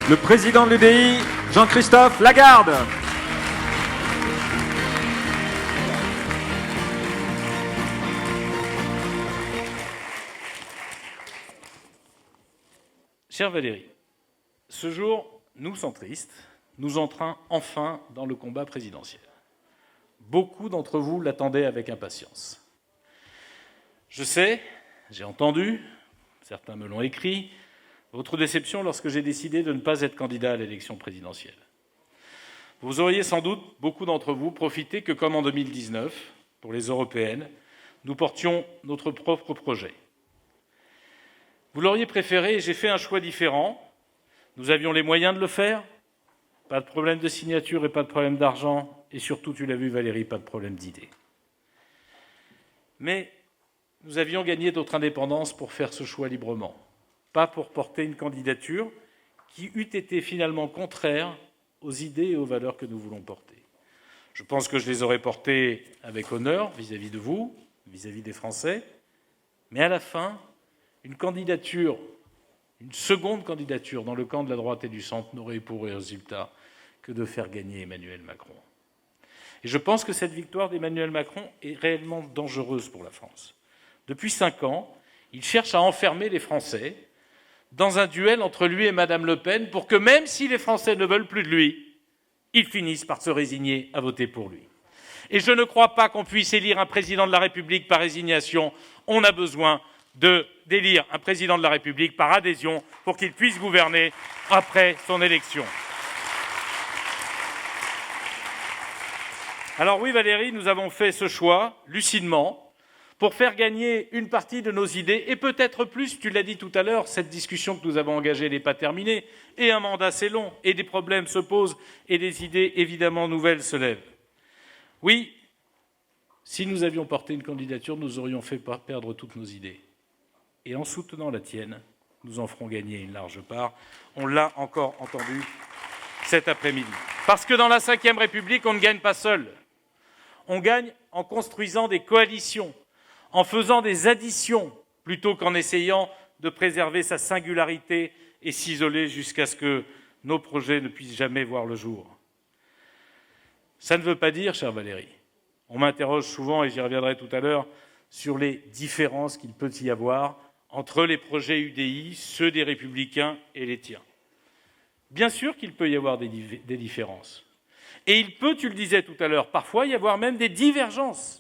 Le président de l'UDI, Jean-Christophe Lagarde. Chère Valérie, ce jour, nous, centristes, nous entrons enfin dans le combat présidentiel. Beaucoup d'entre vous l'attendaient avec impatience. Je sais, j'ai entendu, certains me l'ont écrit, votre déception lorsque j'ai décidé de ne pas être candidat à l'élection présidentielle. Vous auriez sans doute, beaucoup d'entre vous, profité que, comme en 2019, pour les européennes, nous portions notre propre projet. Vous l'auriez préféré et j'ai fait un choix différent. Nous avions les moyens de le faire. Pas de problème de signature et pas de problème d'argent. Et surtout, tu l'as vu Valérie, pas de problème d'idées. Mais nous avions gagné notre indépendance pour faire ce choix librement. Pas pour porter une candidature qui eût été finalement contraire aux idées et aux valeurs que nous voulons porter. Je pense que je les aurais portées avec honneur vis-à-vis de vous, vis-à-vis des Français. Mais à la fin, une candidature, une seconde candidature dans le camp de la droite et du centre n'aurait eu pour résultat que de faire gagner Emmanuel Macron. Et je pense que cette victoire d'Emmanuel Macron est réellement dangereuse pour la France. Depuis 5 ans, il cherche à enfermer les Français dans un duel entre lui et Madame Le Pen pour que même si les Français ne veulent plus de lui, ils finissent par se résigner à voter pour lui. Et je ne crois pas qu'on puisse élire un président de la République par résignation. On a besoin d'élire un président de la République par adhésion pour qu'il puisse gouverner après son élection. Alors oui, Valérie, nous avons fait ce choix lucidement pour faire gagner une partie de nos idées et peut-être plus, tu l'as dit tout à l'heure, cette discussion que nous avons engagée n'est pas terminée et un mandat c'est long et des problèmes se posent et des idées évidemment nouvelles se lèvent. Oui, si nous avions porté une candidature, nous aurions fait perdre toutes nos idées. Et en soutenant la tienne, nous en ferons gagner une large part. On l'a encore entendu cet après-midi. Parce que dans la Ve République, on ne gagne pas seul. On gagne en construisant des coalitions, en faisant des additions, plutôt qu'en essayant de préserver sa singularité et s'isoler jusqu'à ce que nos projets ne puissent jamais voir le jour. Ça ne veut pas dire, chère Valérie, on m'interroge souvent, et j'y reviendrai tout à l'heure, sur les différences qu'il peut y avoir entre les projets UDI, ceux des Républicains et les tiens. Bien sûr qu'il peut y avoir des différences. Et il peut, tu le disais tout à l'heure, parfois y avoir même des divergences.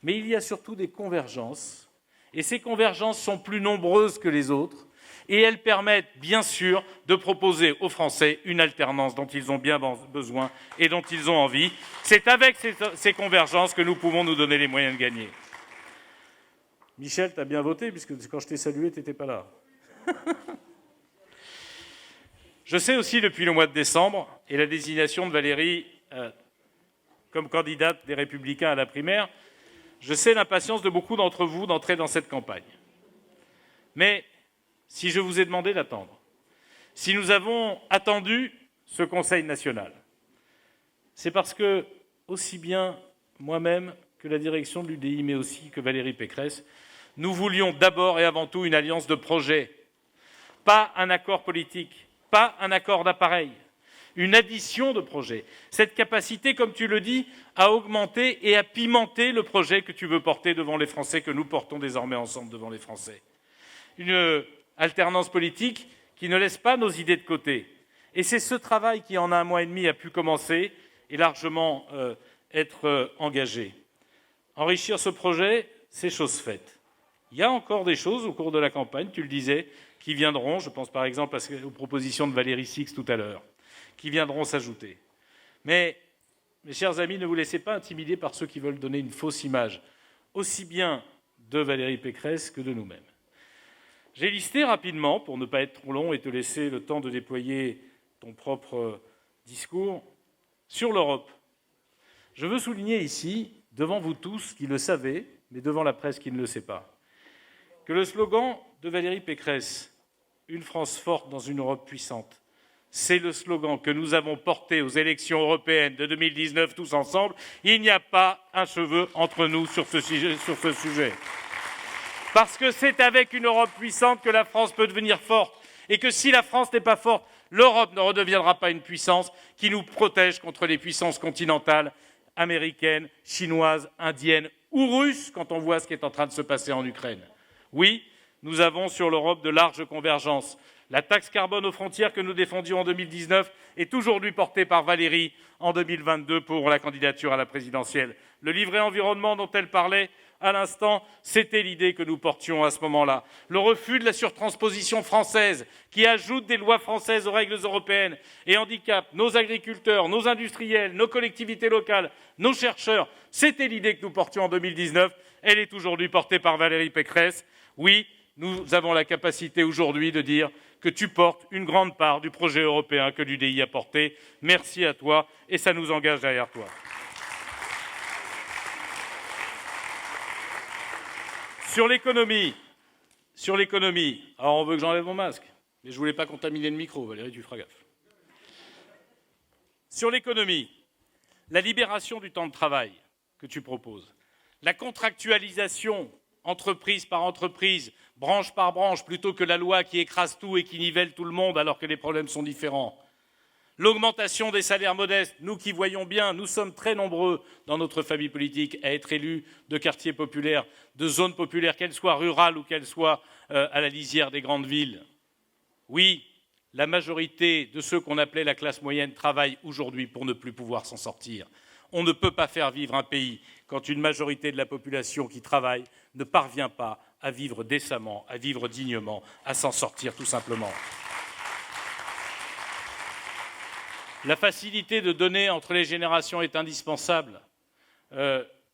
Mais il y a surtout des convergences. Et ces convergences sont plus nombreuses que les autres. Et elles permettent, bien sûr, de proposer aux Français une alternance dont ils ont bien besoin et dont ils ont envie. C'est avec ces convergences que nous pouvons nous donner les moyens de gagner. Michel, tu as bien voté, puisque quand je t'ai salué, tu n'étais pas là. Je sais aussi, depuis le mois de décembre, et la désignation de Valérie comme candidate des Républicains à la primaire, je sais l'impatience de beaucoup d'entre vous d'entrer dans cette campagne. Mais si je vous ai demandé d'attendre, si nous avons attendu ce Conseil national, c'est parce que, aussi bien moi-même que la direction de l'UDI, mais aussi que Valérie Pécresse, nous voulions d'abord et avant tout une alliance de projet, pas un accord politique, pas un accord d'appareil, une addition de projets. Cette capacité, comme tu le dis, à augmenter et à pimenter le projet que tu veux porter devant les Français, que nous portons désormais ensemble devant les Français. Une alternance politique qui ne laisse pas nos idées de côté. Et c'est ce travail qui, en 1 mois et demi, a pu commencer et largement être engagé. Enrichir ce projet, c'est chose faite. Il y a encore des choses au cours de la campagne, tu le disais, qui viendront, je pense par exemple aux propositions de Valérie Six tout à l'heure, qui viendront s'ajouter. Mais, mes chers amis, ne vous laissez pas intimider par ceux qui veulent donner une fausse image, aussi bien de Valérie Pécresse que de nous-mêmes. J'ai listé rapidement, pour ne pas être trop long et te laisser le temps de déployer ton propre discours, sur l'Europe. Je veux souligner ici, devant vous tous qui le savez, mais devant la presse qui ne le sait pas, que le slogan de Valérie Pécresse, « Une France forte dans une Europe puissante », c'est le slogan que nous avons porté aux élections européennes de 2019 tous ensemble. Il n'y a pas un cheveu entre nous sur ce sujet. Parce que c'est avec une Europe puissante que la France peut devenir forte. et que si la France n'est pas forte, l'Europe ne redeviendra pas une puissance qui nous protège contre les puissances continentales, américaines, chinoises, indiennes ou russes, quand on voit ce qui est en train de se passer en Ukraine. Oui, nous avons sur l'Europe de larges convergences. La taxe carbone aux frontières que nous défendions en 2019 est aujourd'hui portée par Valérie en 2022 pour la candidature à la présidentielle. Le livret environnement dont elle parlait à l'instant, c'était l'idée que nous portions à ce moment-là. Le refus de la surtransposition française qui ajoute des lois françaises aux règles européennes et handicape nos agriculteurs, nos industriels, nos collectivités locales, nos chercheurs, c'était l'idée que nous portions en 2019. Elle est aujourd'hui portée par Valérie Pécresse. Oui, nous avons la capacité aujourd'hui de dire que tu portes une grande part du projet européen que l'UDI a porté. Merci à toi et ça nous engage derrière toi. Sur l'économie, alors on veut que j'enlève mon masque, mais je ne voulais pas contaminer le micro, Valérie, tu feras gaffe. Sur l'économie, la libération du temps de travail que tu proposes, la contractualisation entreprise par entreprise, branche par branche, plutôt que la loi qui écrase tout et qui nivelle tout le monde alors que les problèmes sont différents. L'augmentation des salaires modestes, nous qui voyons bien, nous sommes très nombreux dans notre famille politique à être élus de quartiers populaires, de zones populaires, qu'elles soient rurales ou qu'elles soient à la lisière des grandes villes. Oui, la majorité de ceux qu'on appelait la classe moyenne travaillent aujourd'hui pour ne plus pouvoir s'en sortir. On ne peut pas faire vivre un pays quand une majorité de la population qui travaille ne parvient pas à vivre décemment, à vivre dignement, à s'en sortir tout simplement. La facilité de donner entre les générations est indispensable.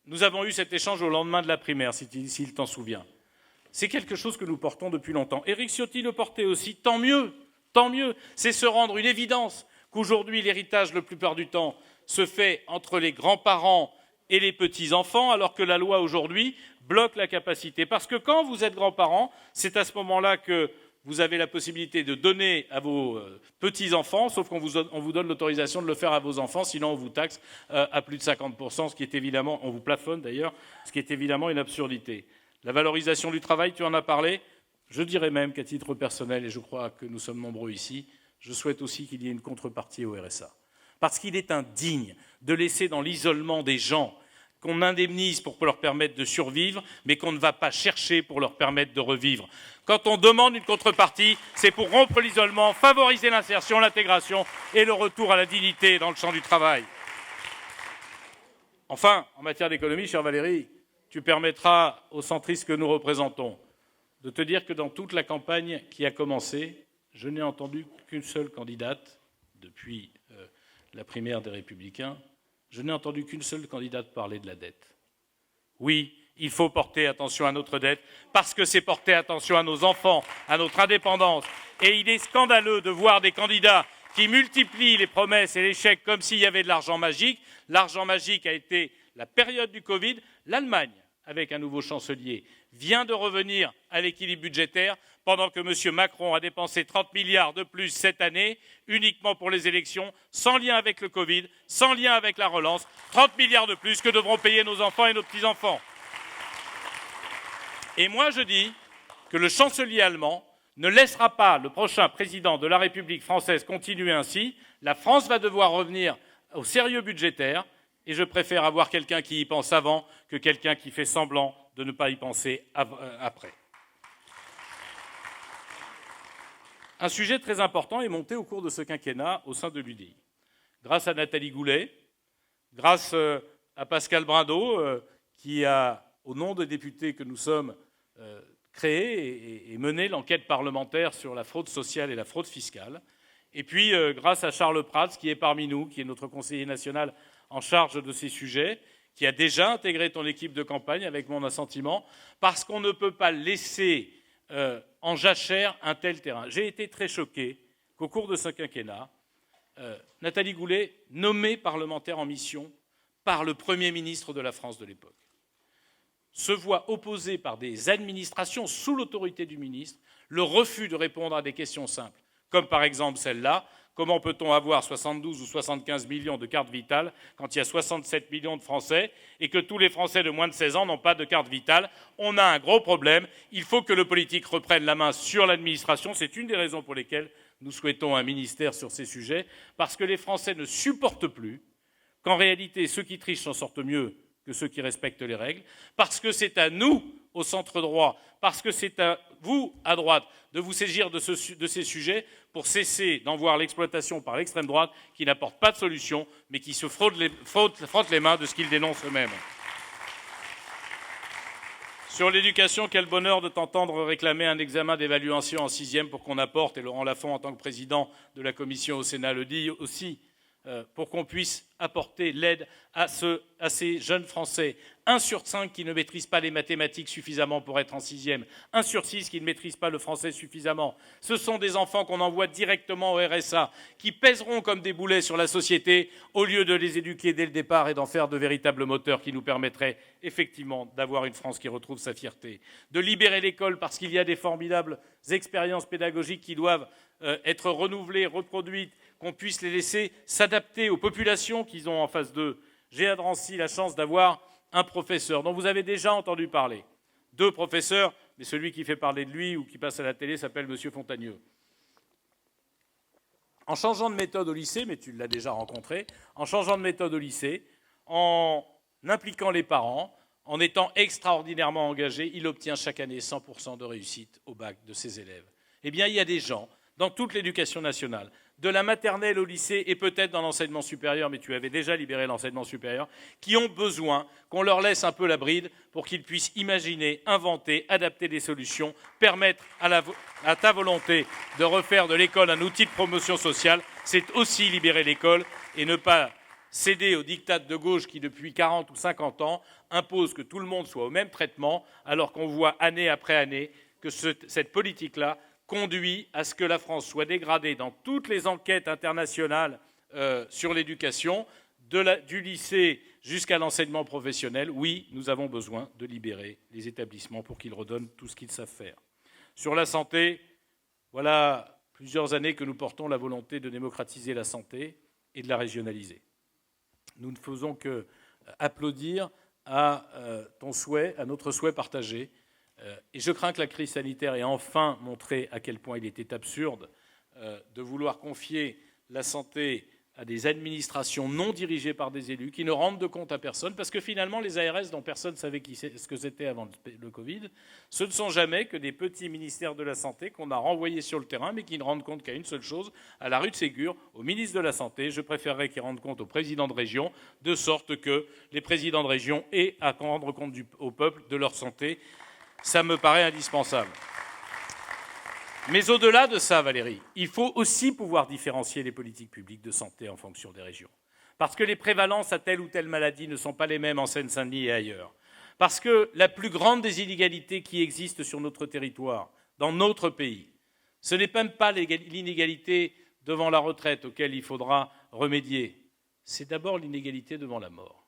Nous avons eu cet échange au lendemain de la primaire, s'il t'en souvient. C'est quelque chose que nous portons depuis longtemps. Éric Ciotti le portait aussi, tant mieux, tant mieux. C'est se rendre une évidence qu'aujourd'hui, l'héritage, la plupart du temps, se fait entre les grands-parents et les petits-enfants, alors que la loi, aujourd'hui, bloque la capacité. Parce que quand vous êtes grands-parents, c'est à ce moment-là que vous avez la possibilité de donner à vos petits-enfants, sauf qu'on vous donne l'autorisation de le faire à vos enfants, sinon on vous taxe à plus de 50%, ce qui est évidemment, on vous plafonne d'ailleurs, ce qui est évidemment une absurdité. La valorisation du travail, tu en as parlé. Je dirais même qu'à titre personnel, et je crois que nous sommes nombreux ici, je souhaite aussi qu'il y ait une contrepartie au RSA. Parce qu'il est indigne de laisser dans l'isolement des gens qu'on indemnise pour leur permettre de survivre, mais qu'on ne va pas chercher pour leur permettre de revivre. Quand on demande une contrepartie, c'est pour rompre l'isolement, favoriser l'insertion, l'intégration et le retour à la dignité dans le champ du travail. Enfin, en matière d'économie, chère Valérie, tu permettras aux centristes que nous représentons de te dire que dans toute la campagne qui a commencé, je n'ai entendu qu'une seule candidate depuis la primaire des Républicains, je n'ai entendu qu'une seule candidate parler de la dette. Oui, il faut porter attention à notre dette, parce que c'est porter attention à nos enfants, à notre indépendance. Et il est scandaleux de voir des candidats qui multiplient les promesses et les chèques comme s'il y avait de l'argent magique. L'argent magique a été la période du Covid. L'Allemagne, avec un nouveau chancelier, vient de revenir à l'équilibre budgétaire, pendant que M. Macron a dépensé 30 milliards de plus cette année, uniquement pour les élections, sans lien avec le Covid, sans lien avec la relance, 30 milliards de plus que devront payer nos enfants et nos petits-enfants. Et moi, je dis que le chancelier allemand ne laissera pas le prochain président de la République française continuer ainsi. La France va devoir revenir au sérieux budgétaire, et je préfère avoir quelqu'un qui y pense avant que quelqu'un qui fait semblant de ne pas y penser après. Un sujet très important est monté au cours de ce quinquennat au sein de l'UDI. Grâce à Nathalie Goulet, grâce à Pascal Brindot, qui a, au nom des députés que nous sommes, créé et mené l'enquête parlementaire sur la fraude sociale et la fraude fiscale. Et puis, grâce à Charles Prats, qui est parmi nous, qui est notre conseiller national en charge de ces sujets, qui a déjà intégré ton équipe de campagne avec mon assentiment, parce qu'on ne peut pas laisser en jachère un tel terrain. J'ai été très choqué qu'au cours de ce quinquennat, Nathalie Goulet, nommée parlementaire en mission par le Premier ministre de la France de l'époque, se voit opposer par des administrations sous l'autorité du ministre le refus de répondre à des questions simples, comme par exemple celle-là, Comment peut-on avoir 72 ou 75 millions de cartes vitales quand il y a 67 millions de Français et que tous les Français de moins de 16 ans n'ont pas de carte vitale? On a un gros problème. Il faut que le politique reprenne la main sur l'administration. C'est une des raisons pour lesquelles nous souhaitons un ministère sur ces sujets, parce que les Français ne supportent plus qu'en réalité, ceux qui trichent s'en sortent mieux que ceux qui respectent les règles, parce que c'est à nous, au centre droit, parce que c'est à vous, à droite, de vous saisir de ces sujets pour cesser d'en voir l'exploitation par l'extrême droite qui n'apporte pas de solution, mais qui se frotte les mains de ce qu'ils dénoncent eux-mêmes. Sur l'éducation, quel bonheur de t'entendre réclamer un examen d'évaluation en 6e pour qu'on apporte, et Laurent Lafont, en tant que président de la commission au Sénat, le dit aussi, pour qu'on puisse apporter l'aide à ces jeunes Français. 1 sur 5 qui ne maîtrisent pas les mathématiques suffisamment pour être en 6e. 1 sur 6 qui ne maîtrisent pas le français suffisamment. Ce sont des enfants qu'on envoie directement au RSA, qui pèseront comme des boulets sur la société, au lieu de les éduquer dès le départ et d'en faire de véritables moteurs qui nous permettraient effectivement d'avoir une France qui retrouve sa fierté. De libérer l'école parce qu'il y a des formidables expériences pédagogiques qui doivent être renouvelées, reproduites, qu'on puisse les laisser s'adapter aux populations qu'ils ont en face d'eux. J'ai à Drancy la chance d'avoir un professeur dont vous avez déjà entendu parler. 2 professeurs, mais celui qui fait parler de lui ou qui passe à la télé s'appelle M. Fontagneux. En changeant de méthode au lycée, mais tu l'as déjà rencontré, en changeant de méthode au lycée, en impliquant les parents, en étant extraordinairement engagé, il obtient chaque année 100% de réussite au bac de ses élèves. Eh bien, il y a des gens dans toute l'éducation nationale, de la maternelle au lycée et peut-être dans l'enseignement supérieur, mais tu avais déjà libéré l'enseignement supérieur, qui ont besoin qu'on leur laisse un peu la bride pour qu'ils puissent imaginer, inventer, adapter des solutions, permettre à ta volonté de refaire de l'école un outil de promotion sociale. C'est aussi libérer l'école et ne pas céder aux diktats de gauche qui, depuis 40 ou 50 ans, imposent que tout le monde soit au même traitement, alors qu'on voit année après année que cette politique-là conduit à ce que la France soit dégradée dans toutes les enquêtes internationales sur l'éducation, du lycée jusqu'à l'enseignement professionnel. Oui, nous avons besoin de libérer les établissements pour qu'ils redonnent tout ce qu'ils savent faire. Sur la santé, voilà plusieurs années que nous portons la volonté de démocratiser la santé et de la régionaliser. Nous ne faisons que applaudir à ton souhait, à notre souhait partagé. Et je crains que la crise sanitaire ait enfin montré à quel point il était absurde de vouloir confier la santé à des administrations non dirigées par des élus qui ne rendent de compte à personne, parce que finalement, les ARS, dont personne ne savait ce que c'était avant le Covid, ce ne sont jamais que des petits ministères de la Santé qu'on a renvoyés sur le terrain, mais qui ne rendent compte qu'à une seule chose, à la rue de Ségur, au ministre de la Santé. Je préférerais qu'ils rendent compte aux présidents de région, de sorte que les présidents de région aient à rendre compte au peuple de leur santé. Ça me paraît indispensable. Mais au-delà de ça, Valérie, il faut aussi pouvoir différencier les politiques publiques de santé en fonction des régions. Parce que les prévalences à telle ou telle maladie ne sont pas les mêmes en Seine-Saint-Denis et ailleurs. Parce que la plus grande des inégalités qui existent sur notre territoire, dans notre pays, ce n'est même pas l'inégalité devant la retraite auquel il faudra remédier. C'est d'abord l'inégalité devant la mort.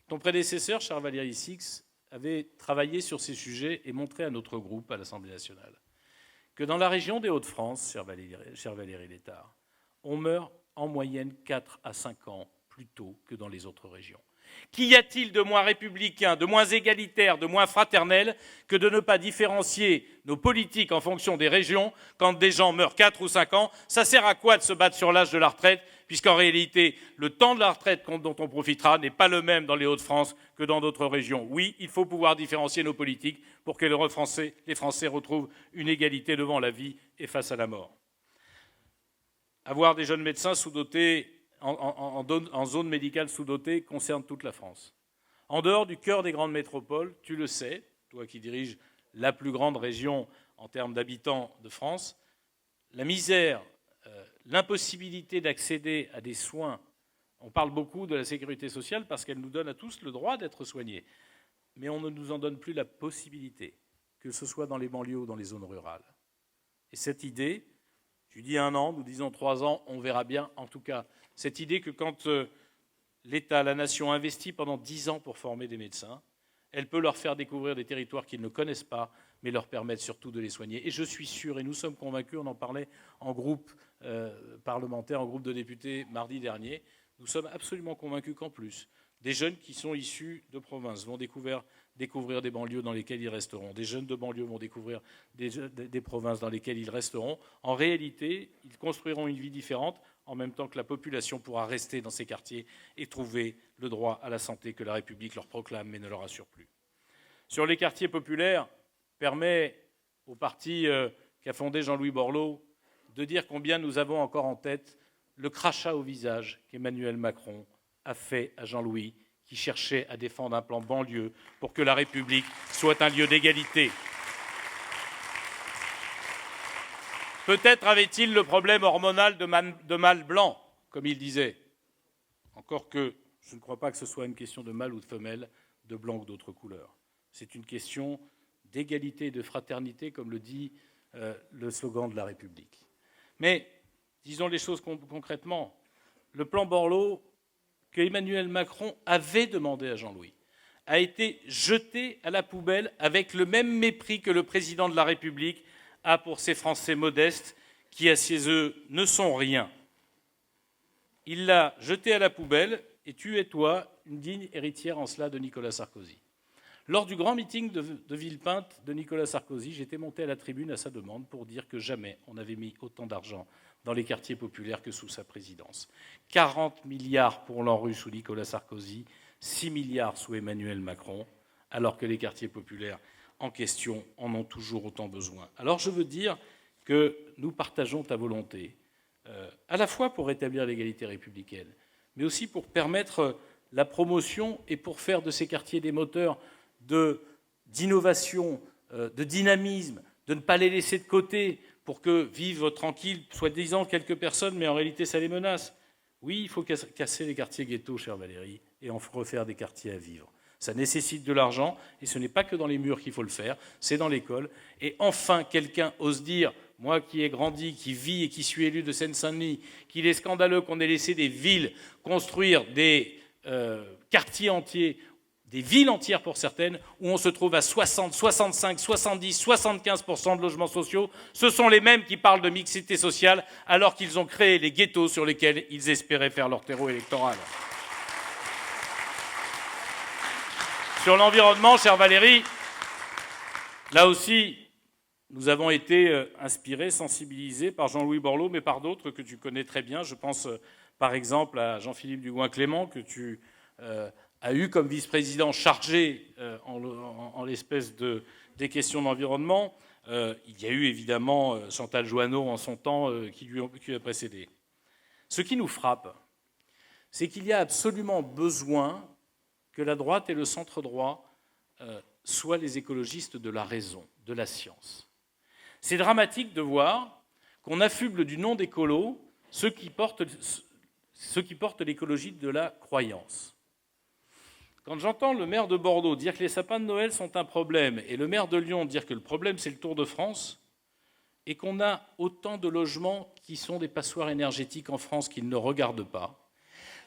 Ton prédécesseur, cher Valérie Six, avait travaillé sur ces sujets et montré à notre groupe à l'Assemblée nationale que dans la région des Hauts-de-France, chère Valérie Létard, on meurt en moyenne 4 à 5 ans plus tôt que dans les autres régions. Qu'y a-t-il de moins républicain, de moins égalitaire, de moins fraternel que de ne pas différencier nos politiques en fonction des régions quand des gens meurent 4 ou 5 ans? Ça sert à quoi de se battre sur l'âge de la retraite, puisqu'en réalité, le temps de la retraite dont on profitera n'est pas le même dans les Hauts-de-France que dans d'autres régions. Oui, il faut pouvoir différencier nos politiques pour que les Français retrouvent une égalité devant la vie et face à la mort. Avoir des jeunes médecins sous-dotés en zone médicale sous-dotée concerne toute la France. En dehors du cœur des grandes métropoles, tu le sais, toi qui diriges la plus grande région en termes d'habitants de France, la misère, l'impossibilité d'accéder à des soins, on parle beaucoup de la sécurité sociale parce qu'elle nous donne à tous le droit d'être soignés, mais on ne nous en donne plus la possibilité, que ce soit dans les banlieues ou dans les zones rurales. Et cette idée, tu dis 1 an, nous disons 3 ans, on verra bien. En tout cas, cette idée que quand l'État, la nation investit pendant 10 ans pour former des médecins, elle peut leur faire découvrir des territoires qu'ils ne connaissent pas mais leur permettre surtout de les soigner. Et je suis sûr, et nous sommes convaincus, on en parlait en groupe parlementaire, en groupe de députés mardi dernier, nous sommes absolument convaincus qu'en plus, des jeunes qui sont issus de province vont découvrir des banlieues dans lesquelles ils resteront. Des jeunes de banlieue vont découvrir des provinces dans lesquelles ils resteront. En réalité, ils construiront une vie différente en même temps que la population pourra rester dans ces quartiers et trouver le droit à la santé que la République leur proclame mais ne leur assure plus. Sur les quartiers populaires, permet au parti qu'a fondé Jean-Louis Borloo de dire combien nous avons encore en tête le crachat au visage qu'Emmanuel Macron a fait à Jean-Louis, qui cherchait à défendre un plan banlieue pour que la République soit un lieu d'égalité. Peut-être avait-il le problème hormonal de mâle blanc, comme il disait. Encore que je ne crois pas que ce soit une question de mâle ou de femelle, de blanc ou d'autres couleurs. C'est une question d'égalité et de fraternité, comme le dit le slogan de la République. Mais, disons les choses concrètement, le plan Borloo que Emmanuel Macron avait demandé à Jean-Louis a été jeté à la poubelle avec le même mépris que le président de la République a pour ces Français modestes qui, à ses yeux, ne sont rien. Il l'a jeté à la poubelle et tu es, toi, une digne héritière en cela de Nicolas Sarkozy. Lors du grand meeting de Villepinte de Nicolas Sarkozy, j'étais monté à la tribune à sa demande pour dire que jamais on n'avait mis autant d'argent dans les quartiers populaires que sous sa présidence. 40 milliards pour l'ANRU sous Nicolas Sarkozy, 6 milliards sous Emmanuel Macron, alors que les quartiers populaires en question en ont toujours autant besoin. Alors je veux dire que nous partageons ta volonté, à la fois pour rétablir l'égalité républicaine, mais aussi pour permettre la promotion et pour faire de ces quartiers des moteurs d'innovation, de dynamisme, de ne pas les laisser de côté pour que vivent tranquilles, soi-disant quelques personnes, mais en réalité ça les menace. Oui, il faut casser les quartiers ghettos, chère Valérie, et en refaire des quartiers à vivre. Ça nécessite de l'argent, et ce n'est pas que dans les murs qu'il faut le faire, c'est dans l'école. Et enfin, quelqu'un ose dire, moi qui ai grandi, qui vis et qui suis élu de Seine-Saint-Denis, qu'il est scandaleux qu'on ait laissé des villes construire des quartiers entiers, des villes entières pour certaines, où on se trouve à 60, 65, 70, 75% de logements sociaux. Ce sont les mêmes qui parlent de mixité sociale alors qu'ils ont créé les ghettos sur lesquels ils espéraient faire leur terreau électoral. Sur l'environnement, chère Valérie, là aussi, nous avons été inspirés, sensibilisés par Jean-Louis Borloo, mais par d'autres que tu connais très bien. Je pense par exemple à Jean-Philippe Dugouin-Clément, que tu a eu comme vice-président chargé en l'espèce des questions d'environnement. Il y a eu évidemment Chantal Joanneau en son temps qui lui a précédé. Ce qui nous frappe, c'est qu'il y a absolument besoin que la droite et le centre-droit soient les écologistes de la raison, de la science. C'est dramatique de voir qu'on affuble du nom d'écolo ceux qui portent l'écologie de la croyance. Quand j'entends le maire de Bordeaux dire que les sapins de Noël sont un problème et le maire de Lyon dire que le problème c'est le Tour de France et qu'on a autant de logements qui sont des passoires énergétiques en France qu'ils ne regardent pas,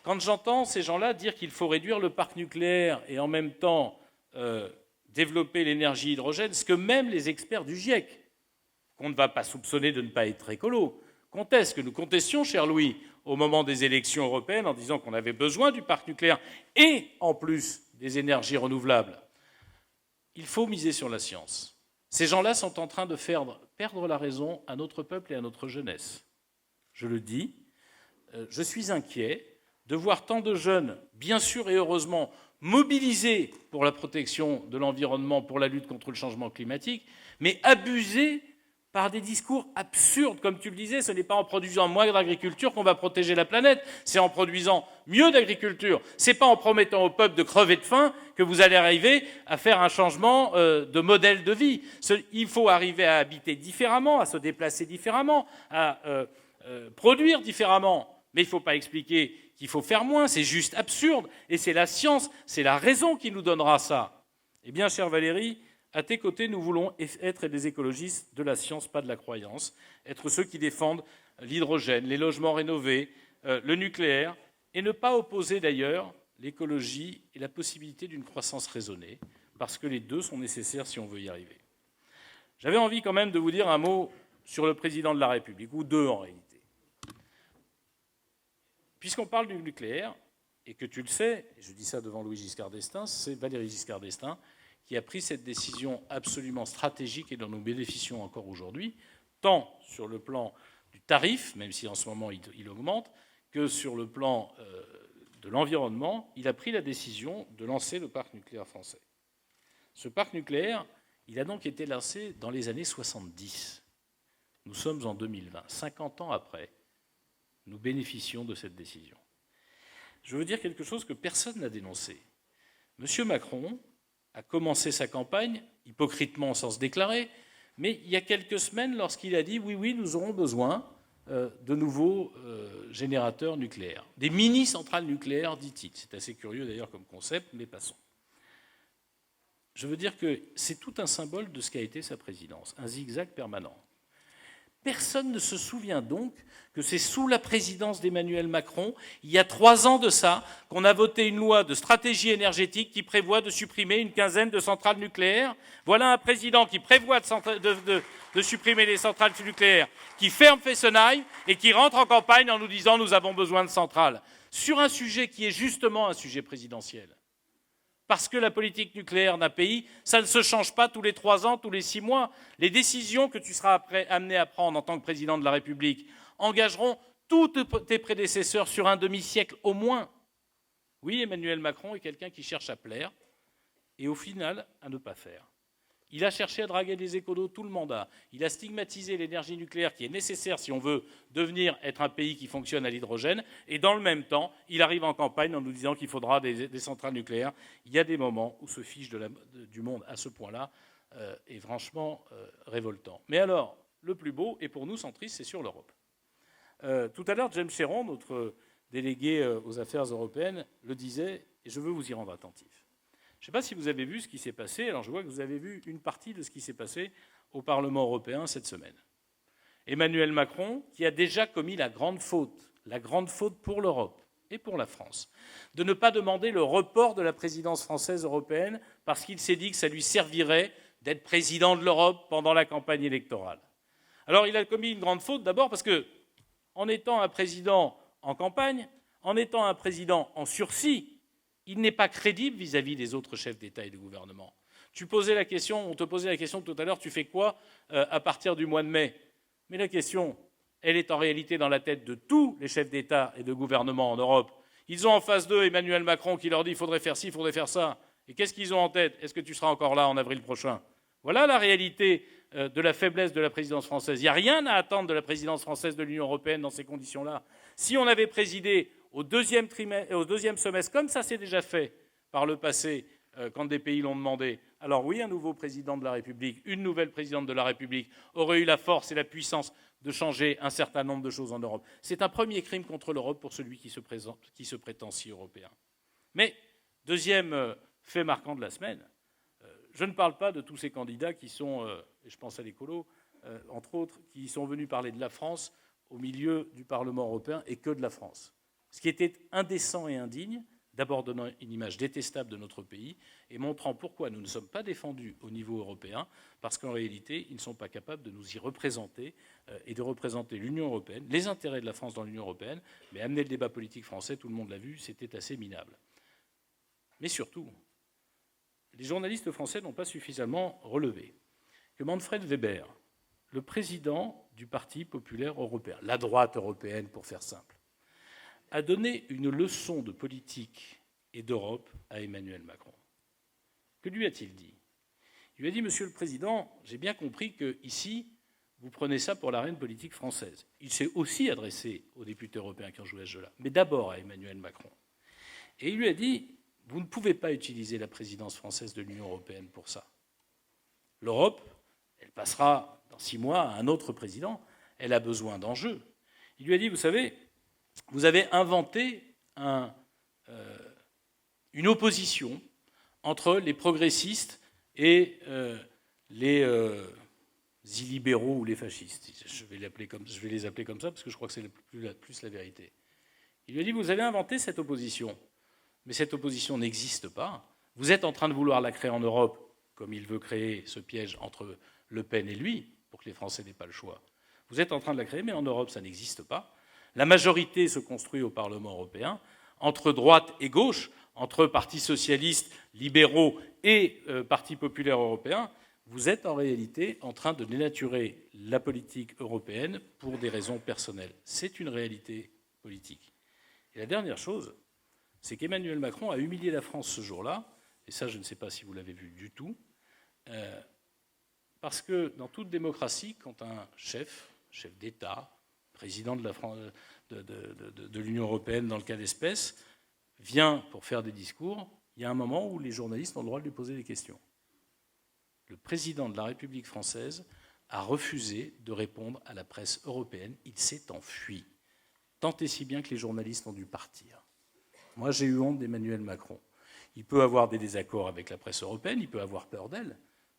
quand j'entends ces gens-là dire qu'il faut réduire le parc nucléaire et en même temps développer l'énergie hydrogène, ce que même les experts du GIEC, qu'on ne va pas soupçonner de ne pas être écolo, contestent, que nous contestions, cher Louis, au moment des élections européennes en disant qu'on avait besoin du parc nucléaire et en plus des énergies renouvelables. Il faut miser sur la science. Ces gens-là sont en train de perdre la raison à notre peuple et à notre jeunesse. Je le dis, je suis inquiet de voir tant de jeunes, bien sûr et heureusement, mobilisés pour la protection de l'environnement, pour la lutte contre le changement climatique, mais abusés par des discours absurdes. Comme tu le disais, ce n'est pas en produisant moins d'agriculture qu'on va protéger la planète, c'est en produisant mieux d'agriculture. Ce n'est pas en promettant au peuple de crever de faim que vous allez arriver à faire un changement de modèle de vie. Il faut arriver à habiter différemment, à se déplacer différemment, à produire différemment. Mais il ne faut pas expliquer qu'il faut faire moins, c'est juste absurde. Et c'est la science, c'est la raison qui nous donnera ça. Eh bien, chère Valérie, à tes côtés, nous voulons être des écologistes de la science, pas de la croyance, être ceux qui défendent l'hydrogène, les logements rénovés, le nucléaire, et ne pas opposer d'ailleurs l'écologie et la possibilité d'une croissance raisonnée, parce que les deux sont nécessaires si on veut y arriver. J'avais envie quand même de vous dire un mot sur le président de la République, ou deux en réalité. Puisqu'on parle du nucléaire, et que tu le sais, et je dis ça devant Louis Giscard d'Estaing, c'est Valéry Giscard d'Estaing qui a pris cette décision absolument stratégique et dont nous bénéficions encore aujourd'hui, tant sur le plan du tarif, même si en ce moment il augmente, que sur le plan de l'environnement, il a pris la décision de lancer le parc nucléaire français. Ce parc nucléaire, il a donc été lancé dans les années 70. Nous sommes en 2020. 50 ans après, nous bénéficions de cette décision. Je veux dire quelque chose que personne n'a dénoncé. M. Macron a commencé sa campagne, hypocritement sans se déclarer, mais il y a quelques semaines, lorsqu'il a dit « oui, nous aurons besoin de nouveaux générateurs nucléaires. Des mini-centrales nucléaires, dit-il. » C'est assez curieux d'ailleurs comme concept, mais passons. Je veux dire que c'est tout un symbole de ce qu'a été sa présidence, un zigzag permanent. Personne ne se souvient donc que c'est sous la présidence d'Emmanuel Macron, il y a 3 ans de ça, qu'on a voté une loi de stratégie énergétique qui prévoit de supprimer une quinzaine de centrales nucléaires. Voilà un président qui prévoit de supprimer les centrales nucléaires, qui ferme Fessenheim et qui rentre en campagne en nous disant « nous avons besoin de centrales » sur un sujet qui est justement un sujet présidentiel. Parce que la politique nucléaire d'un pays, ça ne se change pas tous les 3 ans, tous les 6 mois. Les décisions que tu seras amené à prendre en tant que président de la République engageront tous tes prédécesseurs sur un demi-siècle au moins. Oui, Emmanuel Macron est quelqu'un qui cherche à plaire et au final à ne pas faire. Il a cherché à draguer les écolos tout le mandat. Il a stigmatisé l'énergie nucléaire qui est nécessaire si on veut être un pays qui fonctionne à l'hydrogène. Et dans le même temps, il arrive en campagne en nous disant qu'il faudra des centrales nucléaires. Il y a des moments où se fiche du monde à ce point-là est franchement révoltant. Mais alors, le plus beau, et pour nous centristes, c'est sur l'Europe. Tout à l'heure, James Chéron, notre délégué aux affaires européennes, le disait, et je veux vous y rendre attentif. Je ne sais pas si vous avez vu ce qui s'est passé. Alors je vois que vous avez vu une partie de ce qui s'est passé au Parlement européen cette semaine. Emmanuel Macron, qui a déjà commis la grande faute pour l'Europe et pour la France, de ne pas demander le report de la présidence française européenne parce qu'il s'est dit que ça lui servirait d'être président de l'Europe pendant la campagne électorale. Alors il a commis une grande faute d'abord parce que, en étant un président en campagne, en étant un président en sursis, il n'est pas crédible vis-à-vis des autres chefs d'État et de gouvernement. On te posait la question tout à l'heure, tu fais quoi à partir du mois de mai? Mais la question, elle est en réalité dans la tête de tous les chefs d'État et de gouvernement en Europe. Ils ont en face d'eux Emmanuel Macron qui leur dit « il faudrait faire ci, il faudrait faire ça ». Et qu'est-ce qu'ils ont en tête? Est-ce que tu seras encore là en avril prochain? Voilà la réalité de la faiblesse de la présidence française. Il n'y a rien à attendre de la présidence française de l'Union européenne dans ces conditions-là. Si on avait présidé au deuxième semestre, comme ça s'est déjà fait par le passé, quand des pays l'ont demandé, alors oui, un nouveau président de la République, une nouvelle présidente de la République aurait eu la force et la puissance de changer un certain nombre de choses en Europe. C'est un premier crime contre l'Europe pour celui qui se prétend si européen. Mais, deuxième fait marquant de la semaine, je ne parle pas de tous ces candidats qui sont, et je pense à l'écolo, entre autres, qui sont venus parler de la France au milieu du Parlement européen et que de la France. Ce qui était indécent et indigne, d'abord donnant une image détestable de notre pays et montrant pourquoi nous ne sommes pas défendus au niveau européen, parce qu'en réalité, ils ne sont pas capables de nous y représenter et de représenter l'Union européenne, les intérêts de la France dans l'Union européenne, mais amener le débat politique français, tout le monde l'a vu, c'était assez minable. Mais surtout, les journalistes français n'ont pas suffisamment relevé que Manfred Weber, le président du Parti populaire européen, la droite européenne pour faire simple, a donné une leçon de politique et d'Europe à Emmanuel Macron. Que lui a-t-il dit? Il lui a dit « Monsieur le Président, j'ai bien compris qu'ici, vous prenez ça pour l'arène politique française. » Il s'est aussi adressé aux députés européens qui ont joué à ce jeu-là, mais d'abord à Emmanuel Macron. Et il lui a dit « Vous ne pouvez pas utiliser la présidence française de l'Union européenne pour ça. L'Europe, elle passera dans 6 mois à un autre président. Elle a besoin d'enjeux. » Il lui a dit « Vous savez, vous avez inventé une opposition entre les progressistes et les illibéraux ou les fascistes. Je vais les appeler comme ça parce que je crois que c'est plus la vérité. Il lui a dit, vous avez inventé cette opposition, mais cette opposition n'existe pas. Vous êtes en train de vouloir la créer en Europe, comme il veut créer ce piège entre Le Pen et lui, pour que les Français n'aient pas le choix. Vous êtes en train de la créer, mais en Europe, ça n'existe pas. La majorité se construit au Parlement européen, entre droite et gauche, entre partis socialistes, libéraux et partis populaires européens. Vous êtes en réalité en train de dénaturer la politique européenne pour des raisons personnelles. C'est une réalité politique. Et la dernière chose, c'est qu'Emmanuel Macron a humilié la France ce jour-là, et ça je ne sais pas si vous l'avez vu du tout, parce que dans toute démocratie, quand un chef d'État, président de l'Union européenne dans le cas d'espèce, vient pour faire des discours, il y a un moment où les journalistes ont le droit de lui poser des questions. Le président de la République française a refusé de répondre à la presse européenne. Il s'est enfui, tant et si bien que les journalistes ont dû partir. Moi, j'ai eu honte d'Emmanuel Macron. Il peut avoir des désaccords avec la presse européenne, il peut avoir peur d'elle,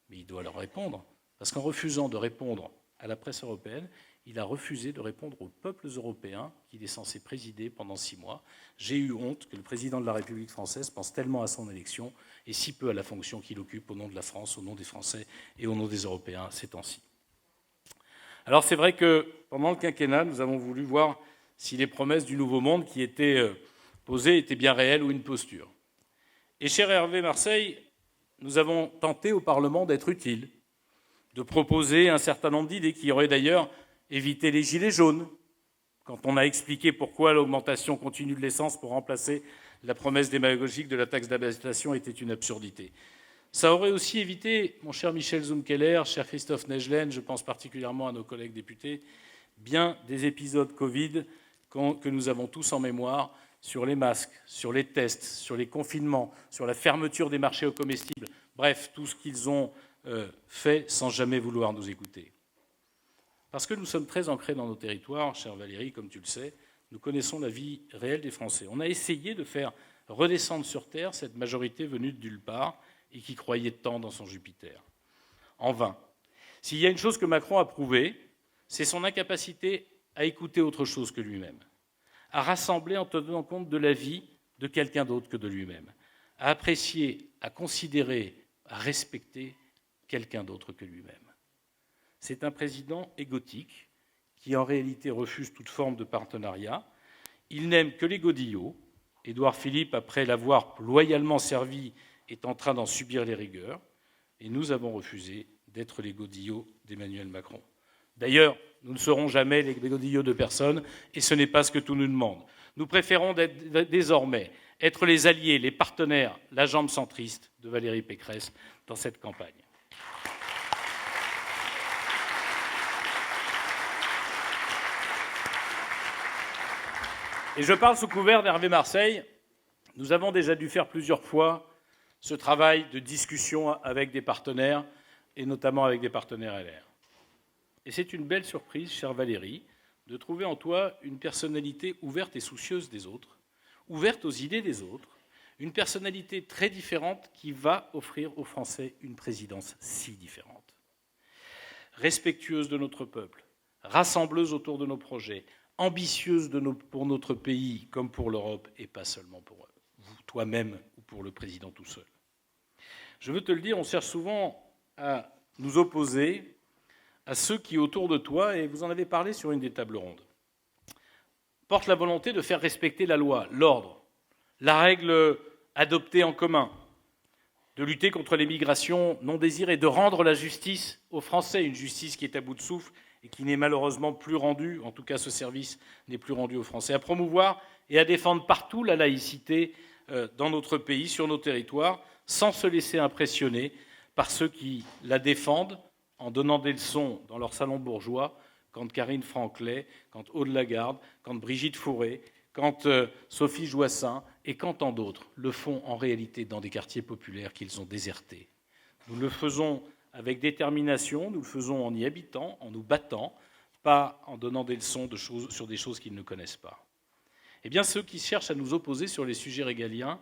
mais il doit leur répondre. Parce qu'en refusant de répondre à la presse européenne, il a refusé de répondre aux peuples européens qu'il est censé présider pendant 6 mois. J'ai eu honte que le président de la République française pense tellement à son élection et si peu à la fonction qu'il occupe au nom de la France, au nom des Français et au nom des Européens ces temps-ci. Alors c'est vrai que pendant le quinquennat, nous avons voulu voir si les promesses du Nouveau Monde qui étaient posées étaient bien réelles ou une posture. Et cher Hervé Marseille, nous avons tenté au Parlement d'être utiles, de proposer un certain nombre d'idées qui auraient d'ailleurs évité les gilets jaunes, quand on a expliqué pourquoi l'augmentation continue de l'essence pour remplacer la promesse démagogique de la taxe d'habitation était une absurdité. Ça aurait aussi évité, mon cher Michel Zumkeller, cher Christophe Nejlen, je pense particulièrement à nos collègues députés, bien des épisodes Covid que nous avons tous en mémoire sur les masques, sur les tests, sur les confinements, sur la fermeture des marchés aux comestibles, bref, tout ce qu'ils ont fait sans jamais vouloir nous écouter. Parce que nous sommes très ancrés dans nos territoires, chère Valérie, comme tu le sais, nous connaissons la vie réelle des Français. On a essayé de faire redescendre sur Terre cette majorité venue de nulle part et qui croyait tant dans son Jupiter. En vain. S'il y a une chose que Macron a prouvée, c'est son incapacité à écouter autre chose que lui-même, à rassembler en tenant compte de la vie de quelqu'un d'autre que de lui-même, à apprécier, à considérer, à respecter quelqu'un d'autre que lui-même. C'est un président égotique qui, en réalité, refuse toute forme de partenariat. Il n'aime que les godillots. Édouard Philippe, après l'avoir loyalement servi, est en train d'en subir les rigueurs. Et nous avons refusé d'être les godillots d'Emmanuel Macron. D'ailleurs, nous ne serons jamais les godillots de personne, et ce n'est pas ce que tout nous demande. Nous préférons désormais être les alliés, les partenaires, la jambe centriste de Valérie Pécresse dans cette campagne. Et je parle sous couvert d'Hervé Marseille. Nous avons déjà dû faire plusieurs fois ce travail de discussion avec des partenaires, et notamment avec des partenaires LR. Et c'est une belle surprise, chère Valérie, de trouver en toi une personnalité ouverte et soucieuse des autres, ouverte aux idées des autres, une personnalité très différente qui va offrir aux Français une présidence si différente. Respectueuse de notre peuple, rassembleuse autour de nos projets, ambitieuse pour notre pays comme pour l'Europe, et pas seulement pour toi-même ou pour le président tout seul. Je veux te le dire, on cherche souvent à nous opposer à ceux qui, autour de toi, et vous en avez parlé sur une des tables rondes, portent la volonté de faire respecter la loi, l'ordre, la règle adoptée en commun, de lutter contre les migrations non désirées, de rendre la justice aux Français, une justice qui est à bout de souffle et qui n'est malheureusement plus rendue, en tout cas ce service n'est plus rendu aux Français, à promouvoir et à défendre partout la laïcité dans notre pays, sur nos territoires, sans se laisser impressionner par ceux qui la défendent en donnant des leçons dans leur salon bourgeois, quand Karine Franclet, quand Aude Lagarde, quand Brigitte Fourré, quand Sophie Joissaint et quand tant d'autres le font en réalité dans des quartiers populaires qu'ils ont désertés. Nous le faisons avec détermination, nous le faisons en y habitant, en nous battant, pas en donnant des leçons sur des choses qu'ils ne connaissent pas. Eh bien, ceux qui cherchent à nous opposer sur les sujets régaliens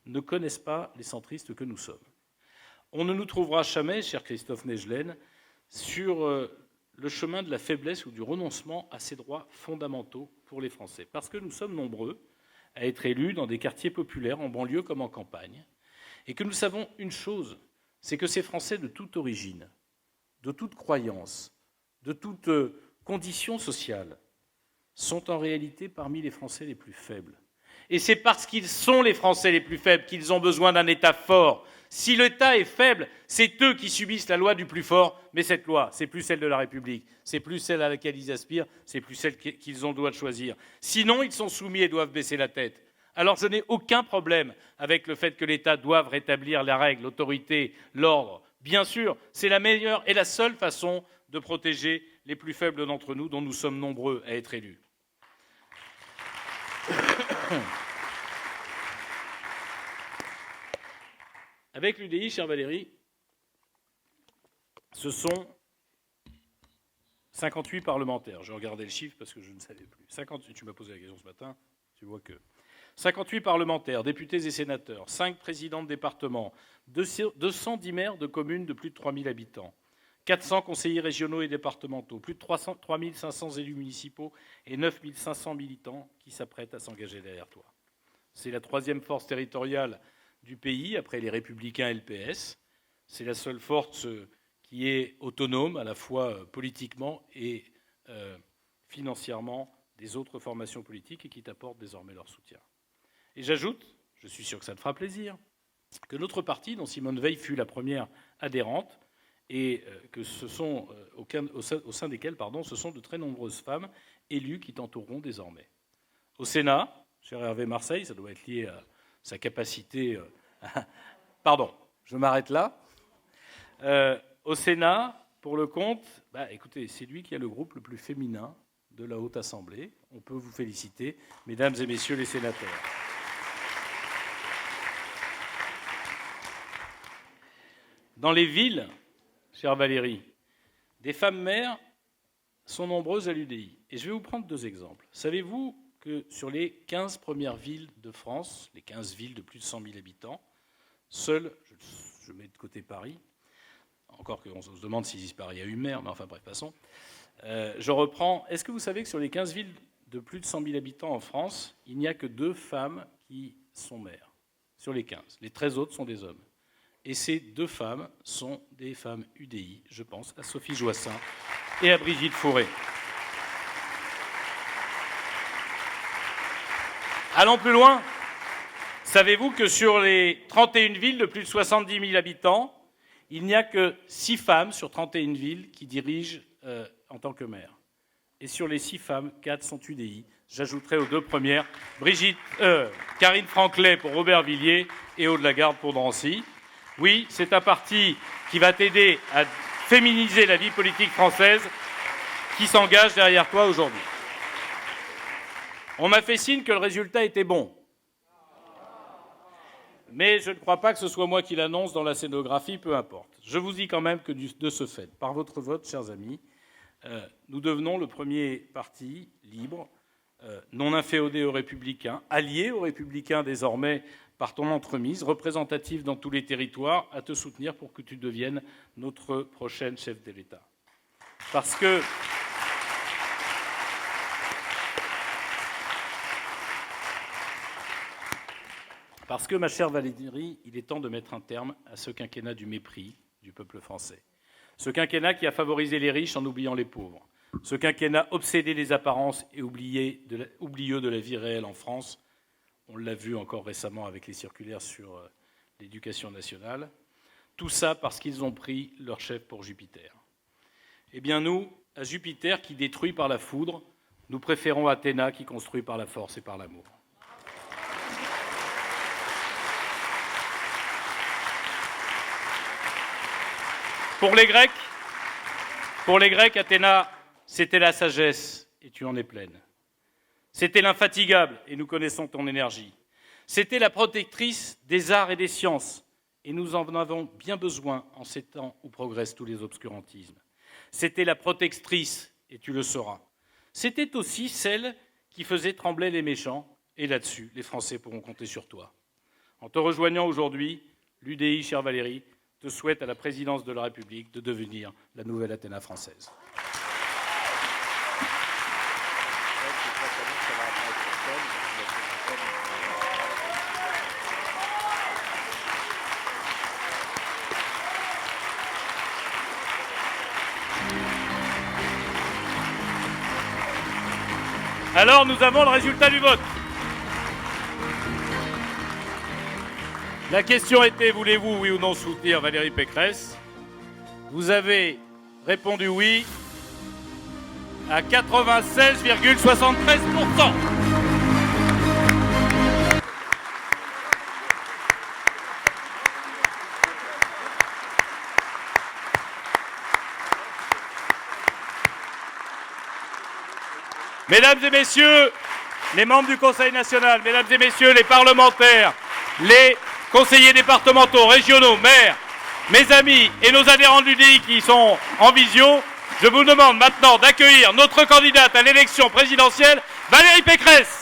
ne connaissent pas les centristes que nous sommes. On ne nous trouvera jamais, cher Christophe Nejlen, sur le chemin de la faiblesse ou du renoncement à ces droits fondamentaux pour les Français. Parce que nous sommes nombreux à être élus dans des quartiers populaires, en banlieue comme en campagne, et que nous savons une chose, c'est que ces Français de toute origine, de toute croyance, de toute condition sociale, sont en réalité parmi les Français les plus faibles. Et c'est parce qu'ils sont les Français les plus faibles qu'ils ont besoin d'un État fort. Si l'État est faible, c'est eux qui subissent la loi du plus fort, mais cette loi, c'est plus celle de la République, c'est plus celle à laquelle ils aspirent, c'est plus celle qu'ils ont le droit de choisir. Sinon, ils sont soumis et doivent baisser la tête. Alors je n'ai aucun problème avec le fait que l'État doive rétablir la règle, l'autorité, l'ordre. Bien sûr, c'est la meilleure et la seule façon de protéger les plus faibles d'entre nous, dont nous sommes nombreux à être élus. Avec l'UDI, chère Valérie, ce sont 58 parlementaires. J'ai regardé le chiffre parce que je ne savais plus. 58, tu m'as posé la question ce matin, tu vois que... 58 parlementaires, députés et sénateurs, 5 présidents de département, 210 maires de communes de plus de 3000 habitants, 400 conseillers régionaux et départementaux, plus de 3500 élus municipaux et 9500 militants qui s'apprêtent à s'engager derrière toi. C'est la troisième force territoriale du pays, après les Républicains et le PS. C'est la seule force qui est autonome, à la fois politiquement et financièrement, des autres formations politiques et qui t'apporte désormais leur soutien. Et j'ajoute, je suis sûr que ça te fera plaisir, que notre parti, dont Simone Veil fut la première adhérente, et que ce sont, au sein desquels, ce sont de très nombreuses femmes élues qui t'entoureront désormais. Au Sénat, cher Hervé Marseille, ça doit être lié à sa capacité... Pardon, je m'arrête là. Au Sénat, pour le compte, écoutez, c'est lui qui a le groupe le plus féminin de la Haute Assemblée. On peut vous féliciter, mesdames et messieurs les sénateurs. Dans les villes, chère Valérie, des femmes maires sont nombreuses à l'UDI. Et je vais vous prendre 2 exemples. Savez-vous que sur les 15 premières villes de France, les 15 villes de plus de 100 000 habitants, seules, je mets de côté Paris, encore qu'on se demande si Paris a eu maire, mais enfin bref, passons. Je reprends. Est-ce que vous savez que sur les 15 villes de plus de 100 000 habitants en France, il n'y a que 2 femmes qui sont maires, sur les 15. Les 13 autres sont des hommes. Et ces 2 femmes sont des femmes UDI, je pense à Sophie Joissaint et à Brigitte Fauré. Allons plus loin. Savez-vous que sur les 31 villes de plus de 70 000 habitants, il n'y a que 6 femmes sur 31 villes qui dirigent en tant que maire. Et sur les 6 femmes, 4 sont UDI. J'ajouterai aux 2 premières Karine Franclet pour Aubervilliers et Aude Lagarde pour Drancy. Oui, c'est un parti qui va t'aider à féminiser la vie politique française qui s'engage derrière toi aujourd'hui. On m'a fait signe que le résultat était bon. Mais je ne crois pas que ce soit moi qui l'annonce dans la scénographie, peu importe. Je vous dis quand même que de ce fait, par votre vote, chers amis, nous devenons le premier parti libre, non inféodé aux Républicains, allié aux Républicains désormais par ton entremise, représentatif dans tous les territoires, à te soutenir pour que tu deviennes notre prochaine chef de l'État. Parce que, ma chère Valérie, il est temps de mettre un terme à ce quinquennat du mépris du peuple français. Ce quinquennat qui a favorisé les riches en oubliant les pauvres. Ce quinquennat obsédé des apparences et oublieux de la vie réelle en France. On l'a vu encore récemment avec les circulaires sur l'éducation nationale. Tout ça parce qu'ils ont pris leur chef pour Jupiter. Eh bien nous, à Jupiter qui détruit par la foudre, nous préférons Athéna qui construit par la force et par l'amour. Pour les Grecs, Athéna, c'était la sagesse, et tu en es pleine. C'était l'infatigable, et nous connaissons ton énergie. C'était la protectrice des arts et des sciences, et nous en avons bien besoin en ces temps où progressent tous les obscurantismes. C'était la protectrice, et tu le sauras. C'était aussi celle qui faisait trembler les méchants, et là-dessus, les Français pourront compter sur toi. En te rejoignant aujourd'hui, l'UDI, chère Valérie, te souhaite à la présidence de la République de devenir la nouvelle Athéna française. Alors nous avons le résultat du vote. La question était, voulez-vous, oui ou non, soutenir Valérie Pécresse? Vous avez répondu oui à 96,73%. Mesdames et messieurs, les membres du Conseil national, mesdames et messieurs les parlementaires, les conseillers départementaux, régionaux, maires, mes amis et nos adhérents de l'UDI qui sont en visio, je vous demande maintenant d'accueillir notre candidate à l'élection présidentielle, Valérie Pécresse.